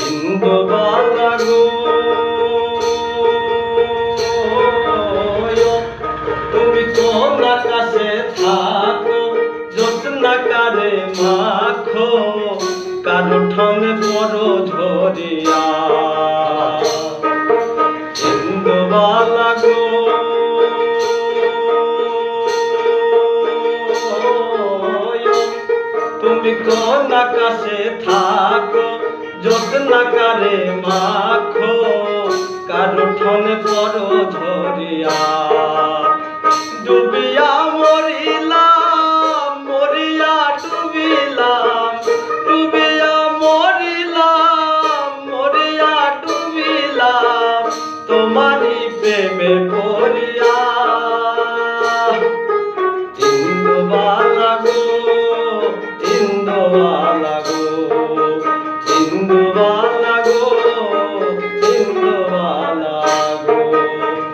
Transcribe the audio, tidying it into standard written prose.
ইন্দুবালা গো তুমি কোন আকাশে থাকো জ্যোৎস্নাকারে মাখো কারো ঠনে বড় ঝরিয়া ইন্দুবালা গো তুমি কোন আকাশে থাকো জ্যোৎস্নাকারে মাখো কারো ঠনে বড় ঝরিয়া ডুবিয়া মরিলাম মরিয়া ডুবিলাম ডুবিয়া মরিলাম মরিয়া ডুবিলাম তোমারই প্রেমে পড়িয়া ইন্দুবালা গো ইন্দুবালা গো ইন্দুবালা